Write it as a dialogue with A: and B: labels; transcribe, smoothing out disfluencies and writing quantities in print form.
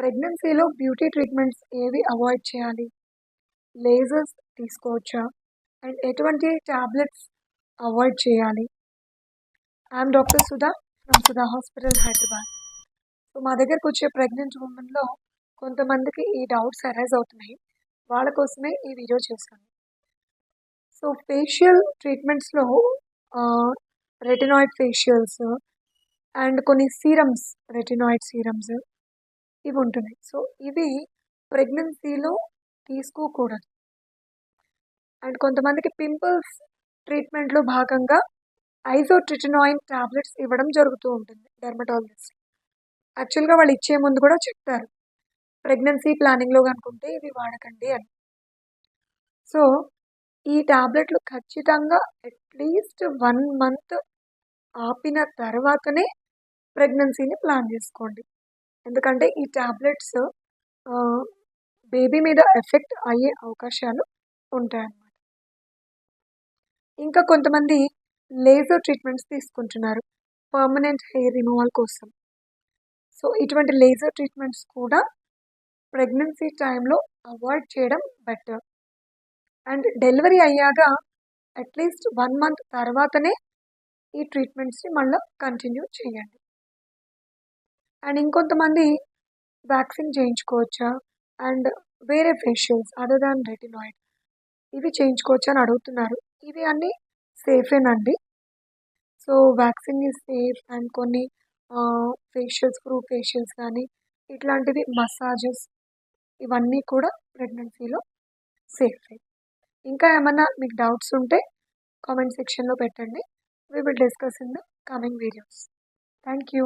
A: ప్రెగ్నెన్సీలో beauty treatments ఏవి avoid చేయాలి? లేజర్స్ తీసుకోవచ్చా? అండ్ ఎటువంటి టాబ్లెట్స్ అవాయిడ్ చేయాలి? I'm doctor Sudha from Sudha hospital Hyderabad. So మా దగ్గరకు వచ్చే ప్రెగ్నెంట్ ఉమెన్లో కొంతమందికి ఈ డౌట్స్ అరైజ్ అవుతున్నాయి. వాళ్ళ కోసమే ఈ వీడియో చేశాను. సో ఫేషియల్ ట్రీట్మెంట్స్లో రెటినాయిడ్ ఫేషియల్స్ అండ్ కొన్ని సీరమ్స్, రెటినాయిడ్ సీరమ్స్ ఇవి ఉంటున్నాయి. సో ఇవి ప్రెగ్నెన్సీలో తీసుకోకూడదు. అండ్ కొంతమందికి పింపుల్స్ ట్రీట్మెంట్లో భాగంగా ఐజోట్రిటినాయిన్ టాబ్లెట్స్ ఇవ్వడం జరుగుతూ ఉంటుంది డెర్మటాలజిస్ట్. యాక్చువల్గా వాళ్ళు ఇచ్చే ముందు కూడా చెప్తారు, ప్రెగ్నెన్సీ ప్లానింగ్లో కనుకుంటే ఇవి వాడకండి అని. సో ఈ టాబ్లెట్లు ఖచ్చితంగా అట్లీస్ట్ 1 month ఆపిన తర్వాతనే ప్రెగ్నెన్సీని ప్లాన్ చేసుకోండి. ఎందుకంటే ఈ టాబ్లెట్స్ బేబీ మీద ఎఫెక్ట్ అయ్యే అవకాశాలు ఉంటాయన్నమాట. ఇంకా కొంతమంది లేజర్ ట్రీట్మెంట్స్ తీసుకుంటున్నారు పర్మనెంట్ హెయిర్ రిమూవల్ కోసం. సో ఇటువంటి లేజర్ ట్రీట్మెంట్స్ కూడా ప్రెగ్నెన్సీ టైంలో అవాయిడ్ చేయడం బెటర్. అండ్ డెలివరీ అయ్యాక అట్లీస్ట్ 1 month తర్వాతనే ఈ ట్రీట్మెంట్స్ని మళ్ళీ కంటిన్యూ చేయండి. అండ్ ఇంకొంతమంది వ్యాక్సిన్ చేయించుకోవచ్చా అండ్ వేరే ఫేషియల్స్ అదర్ దాన్ రెటినాయిడ్ ఇవి చేయించుకోవచ్చా అని అడుగుతున్నారు. ఇవి అన్నీ సేఫేనండి. So vaccine is safe and కొన్ని ఫేషియల్స్, ఫ్రూట్ ఫేషియల్స్ కానీ ఇట్లాంటివి మసాజెస్ ఇవన్నీ కూడా ప్రెగ్నెన్సీలో సేఫే. ఇంకా ఏమన్నా మీకు డౌట్స్ ఉంటే కామెంట్ సెక్షన్లో పెట్టండి. We will discuss in the coming videos. Thank you.